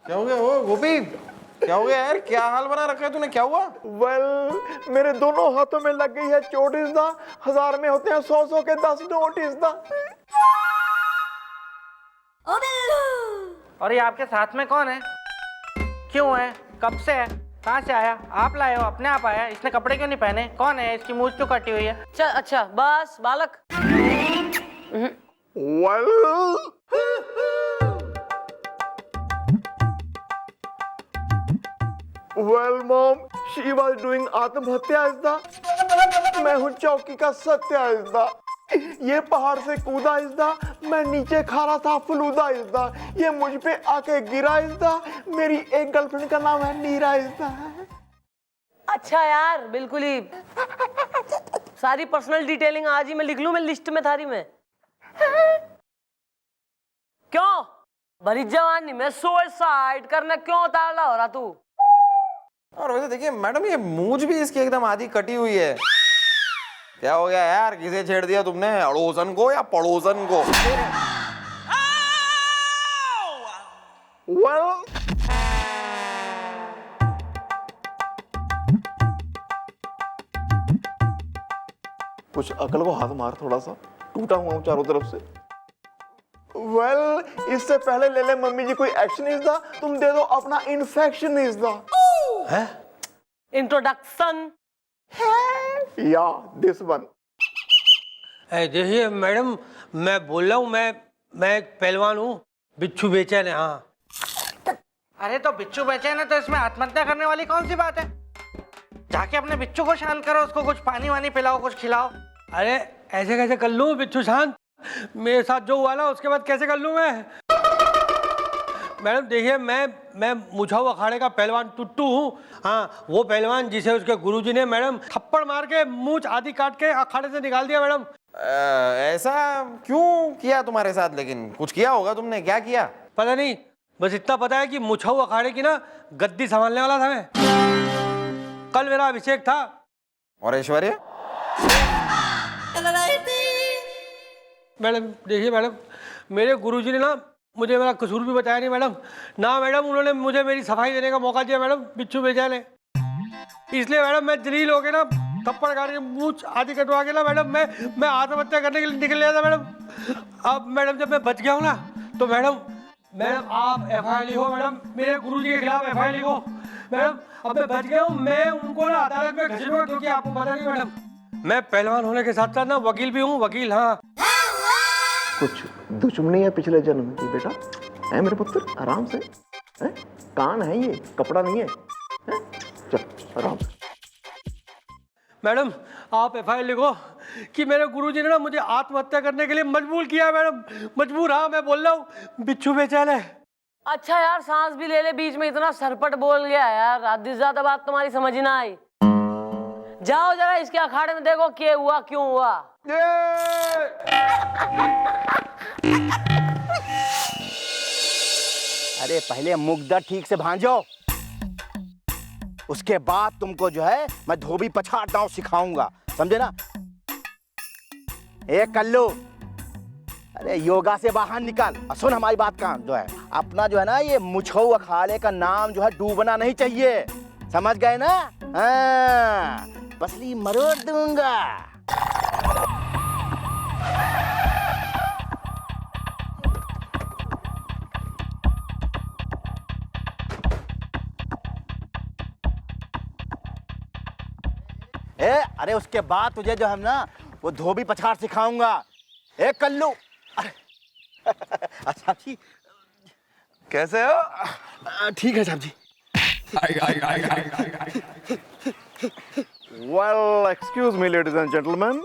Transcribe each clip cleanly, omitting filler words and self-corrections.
क्या हो गया? ओ गोपी, क्या हो गया यार? क्या हाल बना रखा है तूने? क्या हुआ? मेरे दोनों हाथों में लग गई है चोट। इस दा 1000 में होते हैं 100 के 10 नोट। इस दा और ये आपके साथ में कौन है? क्यों है? कब से है? कहाँ से आया? आप लाए हो? अपने आप आया? इसने कपड़े क्यों नहीं पहने? कौन है? इसकी मूंछ क्यों कटी हुई है? अच्छा बस बालक। मॉम, शी वाज डूइंग आत्महत्या। इस दा मैं हूँ चौकी का सत्या। इस दा ये पहाड़ से कूदा। इस दा मैं नीचे खा रहा था फलूदा। इस दा ये मुझ पे आके गिरा। इस दा मेरी एक गर्लफ्रेंड का नाम है नीरा। इस दा अच्छा यार, बिल्कुल ही सारी पर्सनल डिटेलिंग आज ही मैं लिख लूं मैं लिस्ट में थारी में। क्यों भरी जवानी में सुसाइड करने क्यों उतावला हो रहा तू? और वैसे देखिए मैडम, ये मूंछ भी इसकी एकदम आधी कटी हुई है। क्या हो गया यार? किसे छेड़ दिया तुमने? अड़ोसन को या पड़ोसन को? कुछ अकल को हाथ मार, थोड़ा सा टूटा हुआ हूँ चारों तरफ से। इससे पहले ले ले मम्मी जी कोई एक्शन। इस दा तुम दे दो अपना इन्फेक्शन। इस दा इंट्रोडक्शन या दिस वन। देखिए मैडम, मैं बोल रहा हूँ, मैं एक पहलवान हूँ, बिच्छू बेचैन है। हाँ। अरे तो बिच्छू बेचैन है तो इसमें आत्महत्या करने वाली कौन सी बात है? जाके अपने बिच्छू को शांत करो, उसको कुछ पानी वानी पिलाओ, कुछ खिलाओ। अरे ऐसे कैसे कर लूँ बिच्छू शांत? मेरे साथ जो हुआ ना उसके बाद कैसे कर लूँ मैं? मैडम देखिए, मैं मुछाऊ अखाड़े का पहलवान टुट्टू हूँ। हाँ, वो पहलवान जिसे उसके गुरुजी ने मैडम थप्पड़ मार के मूंछ आधी काट के अखाड़े से निकाल दिया। मैडम ऐसा क्यों किया तुम्हारे साथ? लेकिन कुछ किया होगा तुमने, क्या किया? पता नहीं, बस इतना पता है कि मुछाऊ अखाड़े की ना गद्दी संभालने वाला था मैं। कल मेरा अभिषेक था। और ऐश्वर्या? मैडम देखिए मैडम, मेरे गुरुजी ने ना मुझे मेरा कसूर भी बताया नहीं मैडम। ना मैडम उन्होंने मुझे मेरी सफाई देने का मौका दिया मैडम, बिच्छू बेचैन है। इसलिए मैडम मैं जलील हो के ना थप्पड़ काट के मूंछ आधी कटवा के ना मैडम मैं आत्महत्या करने के लिए निकल गया था मैडम। अब मैडम जब मैं बच गया हूँ ना तो मैडम आप एफआईआर लिखो मैडम, मेरे गुरुजी के खिलाफ एफआईआर लिखो मैडम। अब मैं बच गया हूँ, मैं उनको ना अदालत में घसीटूंगा, क्योंकि आपको पता नहीं मैडम मैं पहलवान होने के साथ साथ ना वकील भी हूँ, वकील। हाँ, कुछ दुश्मनी है पिछले जन्म की बेटा? है मेरे पुत्र, आराम से। है? कान है ये, कपड़ा नहीं है, है? चल आराम से। मैडम आप एफआईआर लिखो कि मेरे गुरुजी ने ना मुझे आत्महत्या करने के लिए मजबूर किया मैडम। मजबूर, हाँ मैं बोल रहा हूँ, बिच्छू बेचैन है। अच्छा यार, सांस भी ले ले, बीच में इतना सरपट बोल गया यार। आधी ज्यादा बात तुम्हारी समझ ना आई। जाओ जरा इसके अखाड़े में देखो क्या हुआ, क्यों हुआ। अरे पहले मुग्धा ठीक से भांजो, उसके बाद तुमको जो है मैं धोबी पछाड़ दांव सिखाऊंगा, समझे ना? ए कल्लू, अरे योगा से बाहर निकल और सुन हमारी बात का जो है अपना जो है ना ये मुछाऊ अखाड़े का नाम जो है डूबना नहीं चाहिए, समझ गए ना? हाँ, पसली मरोड़ दूंगा। अरे उसके बाद तुझे जो है ना वो धोबी पछाड़ सिखाऊंगा। ए कल्लू, अरे अच्छा जी, कैसे हो? ठीक है साहब जी। Well excuse me ladies and gentleman,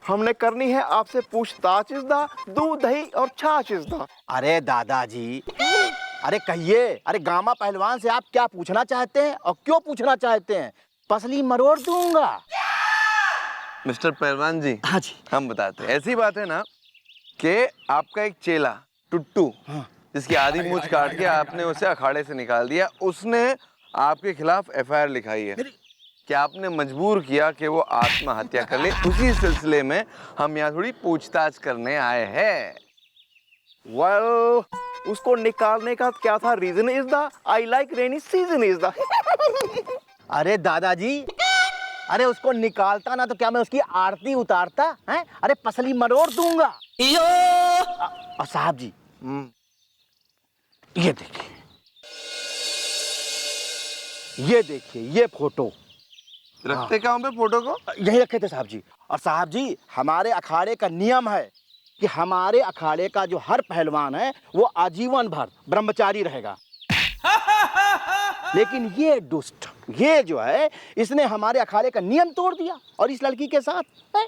हमने करनी है आपसे पूछताछ। इस दा दूध दही और छाछ। इस दा अरे दादाजी, अरे कहिए, अरे गामा पहलवान से आप क्या पूछना चाहते हैं और क्यों पूछना चाहते हैं? पसली मरोड़ दूंगा। मिस्टर पहलवान जी, हाँ जी, हम बताते हैं। ऐसी बात है ना कि आपका एक चेला टुट्टू, जिसकी आधी मूंछ काट के आपने उसे अखाड़े से निकाल दिया, उसने आपके खिलाफ एफआईआर लिखाई है कि आपने मजबूर किया कि वो आत्महत्या कर ले। उसी सिलसिले में हम यहाँ थोड़ी पूछताछ करने आए हैं। वेल उसको निकालने का क्या था reason is the I like rainy season is the अरे दादाजी, अरे उसको निकालता ना तो क्या मैं उसकी आरती उतारता हैं? अरे पसली मरोड़ दूंगा। और साहब जी, ये देखिए, ये देखिए, ये फोटो रखते कहाँ पे फोटो को? यही रखे थे साहब जी। और साहब जी, हमारे अखाड़े का नियम है कि हमारे अखाड़े का जो हर पहलवान है वो आजीवन भर ब्रह्मचारी रहेगा। लेकिन ये दुष्ट, ये जो है, इसने हमारे अखाड़े का नियम तोड़ दिया और इस लड़की के साथ है।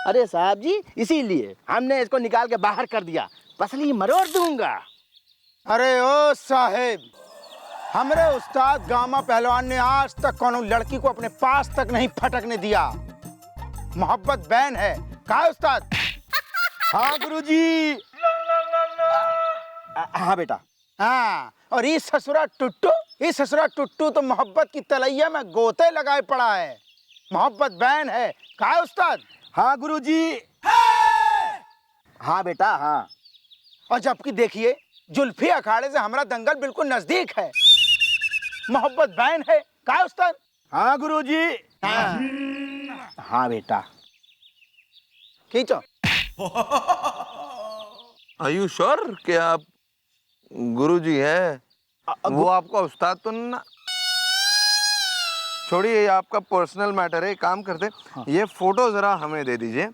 अरे साहब जी, इसीलिए हमने इसको निकाल के बाहर कर दिया। पसली मरोड़ दूंगा। अरे ओ साहेब, हमरे उस्ताद गामा पहलवान ने आज तक कोनो लड़की को अपने पास तक नहीं फटकने दिया। मोहब्बत बैन है। कहा है उस्ताद? हाँ गुरुजी। हाँ बेटा। हाँ, और इस ससुरा टुट्टू तो मोहब्बत की तलैया में गोते लगाए पड़ा है। मोहब्बत बैन है। कहा है उस्ताद? हाँ गुरुजी। हाँ बेटा, हाँ। और जबकि देखिए, जुल्फी अखाड़े से हमारा दंगल बिल्कुल नजदीक है। मोहब्बत बैन है। कहा है उस्ताद? हाँ गुरुजी। हाँ, हाँ बेटा। खींचो। Are you sure कि आप गुरुजी हैं? वो आपका उस्ताद तो ना? छोड़िए, ये आपका पर्सनल मैटर है। एक काम करते, ये फोटो जरा हमें दे दीजिए,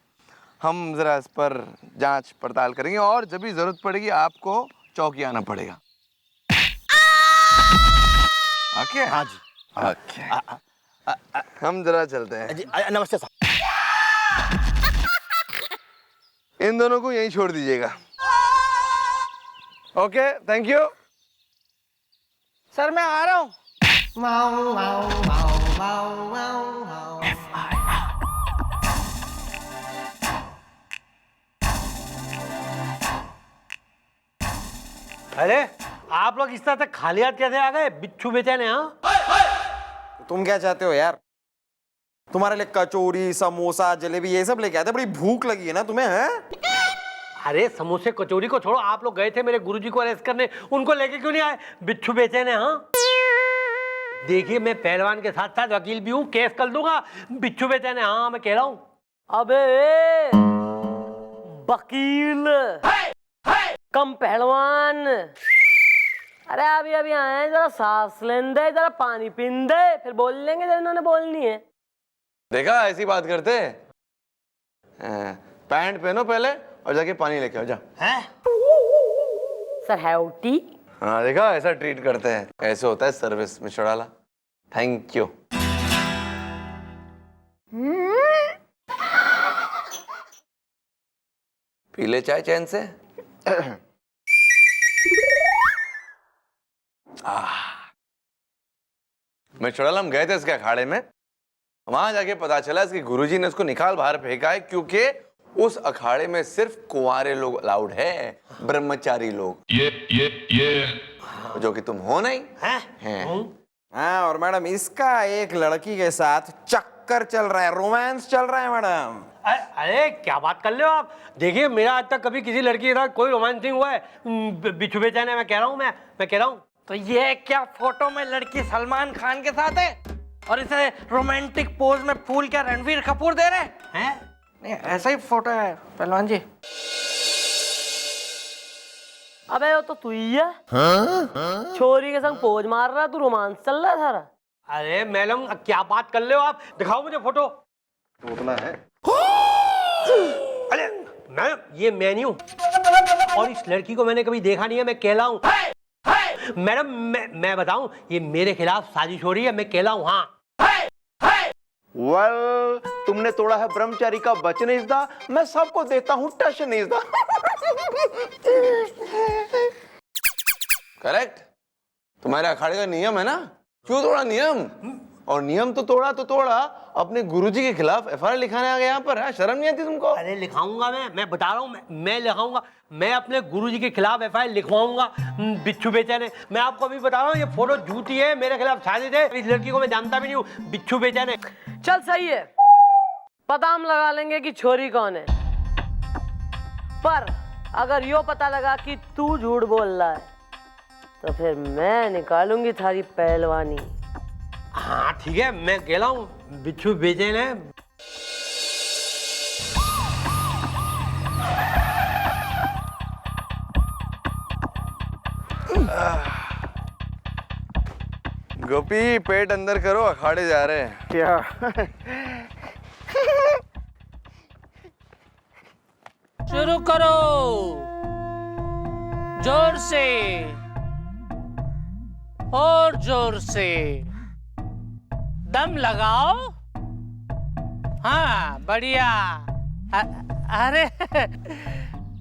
हम जरा इस पर जांच पड़ताल करेंगे और जब भी जरूरत पड़ेगी आपको चौकी आना पड़ेगा। ओके? हाँ जी। ओके, हम जरा चलते हैं। जी, नमस्ते साहब। इन दोनों को यहीं छोड़ दीजिएगा। Okay, thank you. सर मैं आ रहा हूँ। अरे आप लोग इस तरह से खाली हाथ कैसे आ गए? बिच्छू बेचैन है। हाँ, तुम क्या चाहते हो यार? तुम्हारे लिए कचौरी, समोसा, जलेबी ये सब लेके आते। बड़ी भूख लगी है ना तुम्हें? हैं? अरे समोसे कचौरी को छोड़ो, आप लोग गए थे मेरे गुरुजी को अरेस्ट करने, उनको लेके क्यों नहीं आए? बिच्छू बेचैन है। हाँ, देखिए मैं पहलवान के साथ साथ वकील भी हूँ, केस कर दूंगा। बिच्छू बेचैन है। हाँ, मैं कह रहा हूँ। अबे वकील कम पहलवान, अरे अभी अभी आए हैं, जरा सांस लेने दे, जरा पानी पीने दे, फिर बोल लेंगे जब इन्होंने बोलनी है। देखा, ऐसी बात करते हैं। पैंट पहनो पहले और जाके पानी लेके आओ, जा। सर हैवटी। हाँ देखा, ऐसा ट्रीट करते हैं। ऐसे होता है सर्विस में चढ़ाला। Thank you. पी ले चाय चैन से। मैं चढ़ाला, हम गए थे इसके अखाड़े में। वहां जाके पता चला इसके गुरुजी ने उसको निकाल बाहर फेंका है, क्योंकि उस अखाड़े में सिर्फ कुंवारे लोग अलाउड है, ब्रह्मचारी लोग। जो कि तुम हो नहीं हैं। हाँ, और मैडम इसका एक लड़की के साथ चक्कर चल रहा है, रोमांस चल रहा है मैडम। अरे क्या बात कर ले हो आप? देखिए मेरा आज तक कभी किसी लड़की के साथ कोई रोमांस नहीं हुआ है। बिच्छू बेचैन है, मैं कह रहा हूँ। मैं कह रहा हूँ। तो ये क्या फोटो में लड़की सलमान खान के साथ है और इसे रोमांटिक पोज में फूल क्या रणवीर कपूर दे रहे हैं? नहीं, ऐसा ही फोटो है पहलवान जी। अबे वो तो तू ही है। छोरी के संग पोज मार रहा, तू रोमांस चल रहा है सारा। अरे मैडम क्या बात कर ले हो आप? दिखाओ मुझे फोटो। उतना है। अरे मैडम ये मेन्यू, और इस लड़की को मैंने कभी देखा नहीं है। मैं कहला हूँ मैडम, मैं बताऊं, ये मेरे खिलाफ साजिश हो रही है। मैं कहला हूँ। हाँ, वेल, तुमने तोड़ा है ब्रह्मचारी का वचन इज़दा, मैं सबको देता हूँ टशन इज़दा। करेक्ट। तुम्हारे अखाड़े का नियम है ना, क्यों तोड़ा नियम? और नियम तो तोड़ा अपने गुरुजी के खिलाफ एफआईआर लिखाने आ गया यहाँ पर। शर्म नहीं आती तुमको? अरे लिखाऊंगा मैं बता रहा हूँ, मैं लिखाऊंगा। मैं अपने गुरुजी के खिलाफ एफआईआर लिखवाऊंगा। बिच्छू बेचैन है। मैं आपको अभी बता रहा हूँ, ये फोटो झूठी है, मेरे खिलाफ साजिश है। इस लड़की को मैं जानता भी नहीं हूँ। बिच्छू बेचैन है। चल सही है, पता हम लगा लेंगे कि छोरी कौन है। पर अगर यो पता लगा कि तू झूठ बोल रहा है तो फिर मैं निकालूंगी थारी पहलवानी। हाँ ठीक है, मैं गेला हूँ, बिच्छू बेचैन है। गोपी पेट अंदर करो, अखाड़े जा रहे हैं। क्या? शुरू करो, जोर से और जोर से दम लगाओ। हाँ बढ़िया। अरे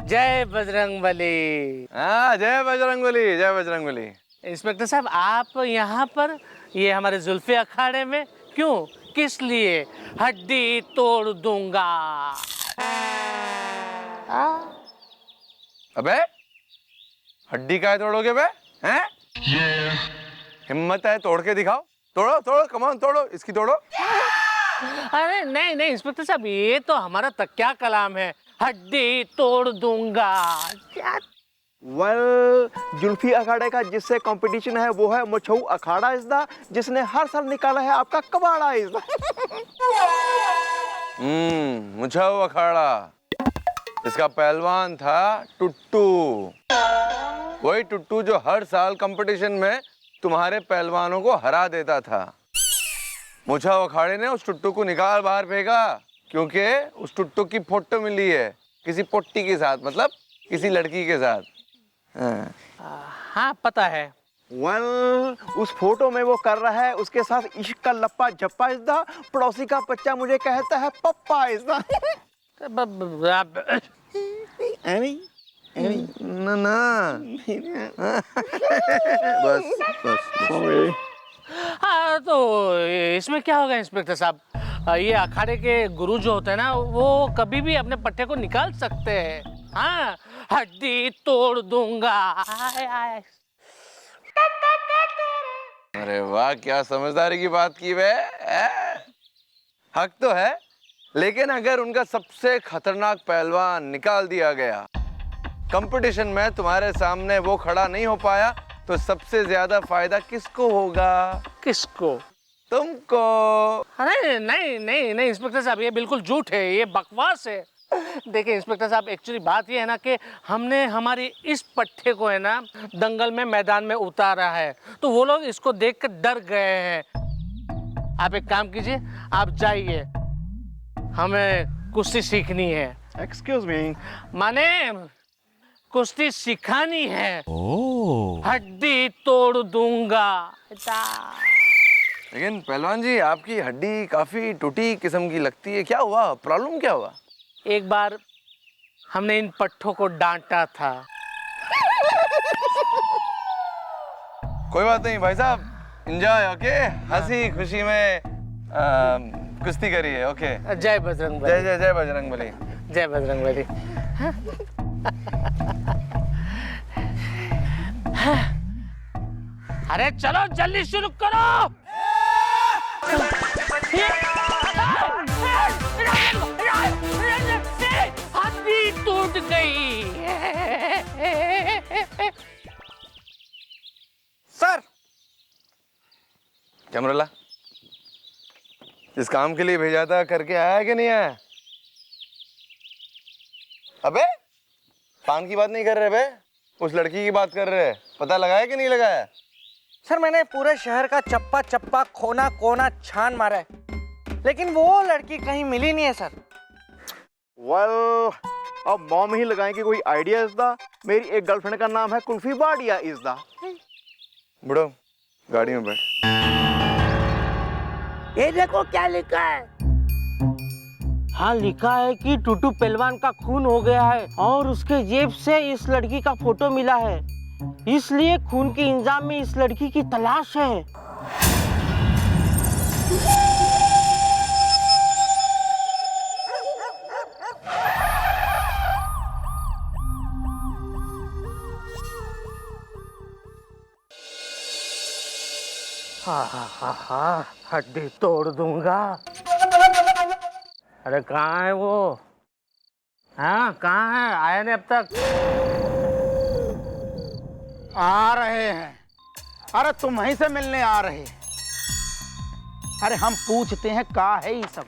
जय बजरंगबली। हाँ जय बजरंगबली, जय बजरंगबली। इंस्पेक्टर साहब, आप यहाँ पर ये हमारे जुल्फे अखाड़े में क्यों, किस लिए? हड्डी तोड़ दूंगा। अबे हड्डी काहे तोड़ोगे बे? हैं? हिम्मत है तोड़ के दिखाओ। तोड़ो तोड़ो, कमान तोड़ो, इसकी तोड़ो। अरे नहीं नहीं इंस्पेक्टर साहब, ये तो हमारा तकिया कलाम है, हड्डी तोड़ दूंगा। क्या? वेल, जुल्फी अखाड़े का जिससे कंपटीशन है वो है मुछऊ अखाड़ा इज़दा, जिसने हर साल निकाला है आपका कबाड़ा इज़दा। मुछाऊ अखाड़ा, इसका पहलवान था टुट्टू। वही टुट्टू जो हर साल कंपटीशन में तुम्हारे पहलवानों को हरा देता था। मुछाऊ अखाड़े ने उस टुट्टू को निकाल बाहर फेंका क्योंकि उस टुट्टू की फोटो मिली है किसी पोट्टी के साथ, मतलब किसी लड़की के साथ। हाँ पता है। वेल, उस फोटो में वो कर रहा है उसके साथ इश्क का लप्पा झप्पा इज़दा। पड़ोसी का बच्चा मुझे कहता है पप्पा इज़दा। ना ना बस बस। हाँ तो इसमें क्या होगा इंस्पेक्टर साहब, ये अखाड़े के गुरु जो होते हैं ना, वो कभी भी अपने पट्टे को निकाल सकते हैं। हाँ, हड्डी तोड़ दूंगा। अरे वाह, क्या समझदारी की बात की वे। हक तो है, लेकिन अगर उनका सबसे खतरनाक पहलवान निकाल दिया गया, कंपटीशन में तुम्हारे सामने वो खड़ा नहीं हो पाया, तो सबसे ज्यादा फायदा किसको होगा? किसको? तुमको। अरे नहीं नहीं नहीं इंस्पेक्टर साहब, ये बिल्कुल झूठ है, ये बकवास है। देखिए इंस्पेक्टर साहब, एक्चुअली बात ये है ना कि हमने हमारी इस पट्टे को है ना दंगल में मैदान में उतारा है, तो वो लोग इसको देखकर डर गए हैं। आप एक काम कीजिए, आप जाइए, हमें कुश्ती सीखनी है। एक्सक्यूज मी, माने कुश्ती सिखानी है। हड्डी तोड़ दूंगा। लेकिन पहलवान जी, आपकी हड्डी काफी टूटी किस्म की लगती है, क्या हुआ? प्रॉब्लम क्या हुआ? एक बार हमने इन पट्टों को डांटा था। कोई बात नहीं भाई साहब, एंजॉय। ओके, हंसी खुशी में कुश्ती करिए। ओके, जय बजरंगबली। जय जय जय बजरंगबली। जय बजरंगबली। अरे चलो जल्दी शुरू करो। हड्डी टूट गई। सर, कैमरा, जिस काम के लिए भेजा था करके आया कि नहीं आया? अबे पान की बात नहीं कर रहे बे, उस लड़की की बात कर रहे। पता लगाया कि नहीं लगाया? सर मैंने पूरे शहर का चप्पा चप्पा कोना कोना छान मारा है, लेकिन वो लड़की कहीं मिली नहीं है सर। वेल, अब मॉम ही लगाएंगे कोई आइडिया इज़दा। मेरी एक गर्लफ्रेंड का नाम है कुल्फी बाडिया इज़दा। बुढ़ो, गाड़ी में बैठ। ये देखो क्या लिखा है। हाँ, लिखा है कि टुट्टू पहलवान का खून हो गया है और उसके जेब से इस लड़की का फोटो मिला है, इसलिए खून के इंजाम में इस लड़की की तलाश है। हाँ, हड्डी तोड़ दूंगा। अरे कहाँ है वो? हाँ कहाँ है, आया नहीं अब तक? आ रहे हैं। अरे तुम वहीं से मिलने आ रहे हैं। अरे हम पूछते हैं का है ये सब?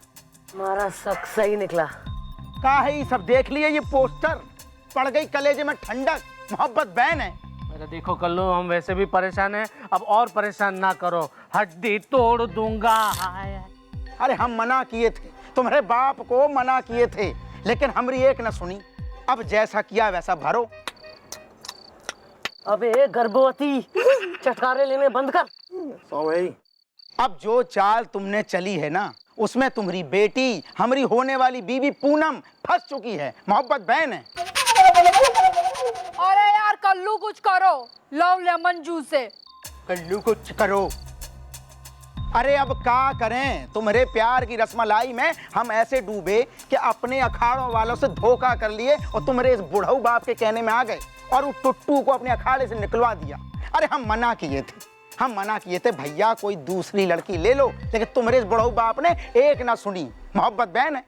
हमारा शक सही निकला। का है ये सब? देख लिए ये पोस्टर, पड़ गई कलेजे में ठंडक। मोहब्बत बैन है। अरे देखो कल्लू, हम वैसे भी परेशान हैं, अब और परेशान ना करो, हड्डी तोड़ दूंगा। अरे हम मना किए थे, तुम्हारे बाप को मना किए थे, लेकिन हमारी एक न सुनी। अब जैसा किया वैसा भरो। अबे गर्भवती, चटकारे लेने बंद कर। अब जो चाल तुमने चली है ना, उसमें तुम्हारी बेटी, हमारी होने वाली बीवी पूनम फंस चुकी है। मोहब्बत बैन है। अरे यार कल्लू कुछ करो, लव लेमन जूस से। कल्लू कुछ करो। अरे अब क्या करें, तुम्हारे प्यार की रसमलाई में हम ऐसे डूबे कि अपने अखाड़ों वालों से धोखा कर लिए और तुम्हारे इस बुढ़ऊ बाप के कहने में आ गए और उस टुट्टू को अपने अखाड़े से निकलवा दिया। अरे हम मना किए थे भैया कोई दूसरी लड़की ले लो, लेकिन तुम्हारे इस बुढ़ऊ बाप ने एक ना सुनी। मोहब्बत बैन है।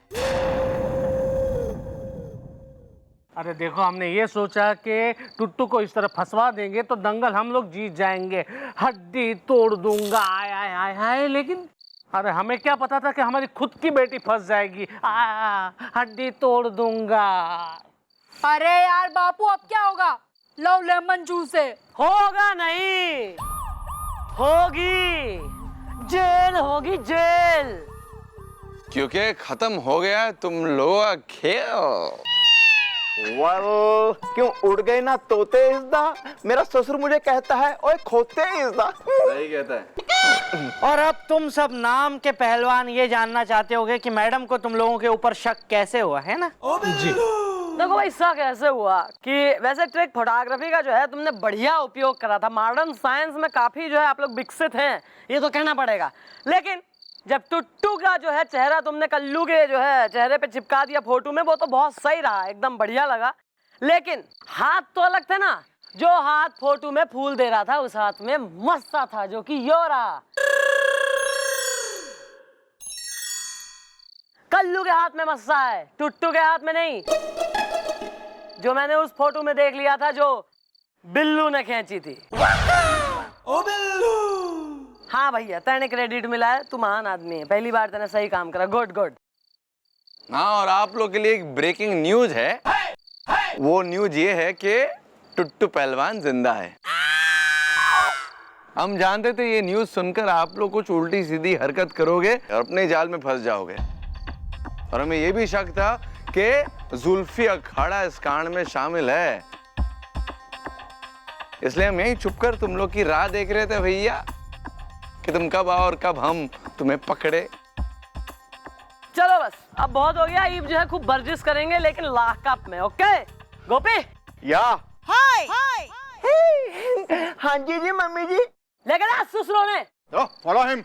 अरे देखो, हमने ये सोचा कि टुट्टू को इस तरह फंसवा देंगे तो दंगल हम लोग जीत जाएंगे, हड्डी तोड़ दूंगा, आय आय आय आय। लेकिन अरे हमें क्या पता था कि हमारी खुद की बेटी फंस जाएगी। हड्डी तोड़ दूंगा। अरे यार बापू अब क्या होगा लव लेमन जूस से? होगा नहीं, होगी जेल, होगी जेल। क्योंकि खत्म हो गया तुम लोगों का खेल। क्यों उड़ गए ना तोते इज़दा? मेरा ससुर मुझे कहता है ओए खोते इज़दा। सही कहता है। और अब तुम सब नाम के पहलवान ये जानना चाहते होगे कि मैडम को तुम लोगों के ऊपर शक कैसे हुआ, है ना? जी देखो भाई, शक ऐसे हुआ कि वैसे ट्रिक फोटोग्राफी का जो है तुमने बढ़िया उपयोग करा था, मॉडर्न साइंस में काफी जो है आप लोग विकसित हैं, ये तो कहना पड़ेगा। लेकिन जब टुट्टू का जो है चेहरा तुमने कल्लू के जो है चेहरे पे चिपका दिया फोटो में, वो तो बहुत सही रहा, एकदम बढ़िया लगा। लेकिन हाथ तो अलग थे ना, जो हाथ फोटो में फूल दे रहा था उस हाथ में मस्सा था, जो कि यो रहा। कल्लू के हाथ में मस्सा है, टुट्टू के हाथ में नहीं, जो मैंने उस फोटो में देख लिया था जो बिल्लू ने खींची थी। ओ बिल्लू। हाँ भैया, तेने क्रेडिट मिला है, तू महान आदमी है, पहली बार तेने सही काम करा, गुड गुड। हाँ, और आप लोग के लिए एक ब्रेकिंग न्यूज है। वो न्यूज ये है कि टुट्टू पहलवान जिंदा है। हम जानते थे ये न्यूज सुनकर आप लोग कुछ उल्टी सीधी हरकत करोगे और अपने जाल में फंस जाओगे, और हमें ये भी शक था कि जुल्फी अखाड़ा इस कांड में शामिल है, इसलिए हम यहीं छुपकर तुम लोग की राह देख रहे थे भैया कि तुम कब आओ और कब हम तुम्हें पकड़े। चलो बस, अब बहुत हो गया, ईब जो है खूब वर्जिश करेंगे, लेकिन लॉकअप में। ओके गोपी? या हाय। हाँ जी मम्मी जी। लेकिन आज ससुरों ने फॉलो हिम।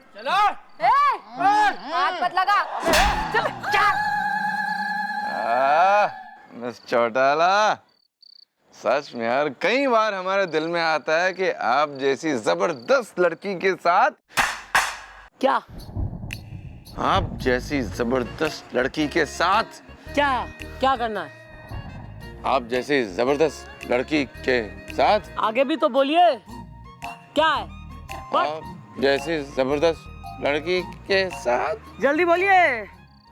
हाथ मत लगा। चल चल। मिस चौटाला, सच में यार कई बार हमारे दिल में आता है कि आप जैसी जबरदस्त लड़की के साथ, क्या आप जैसी जबरदस्त लड़की के साथ क्या क्या करना है? आप जैसी जबरदस्त लड़की के साथ आगे भी तो बोलिए, क्या है? आप जैसी जबरदस्त लड़की के साथ जल्दी बोलिए,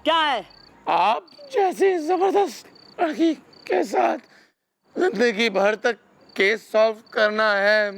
क्या है? आप जैसी जबरदस्त लड़की के साथ जिंदगी भर तक केस सॉल्व करना है।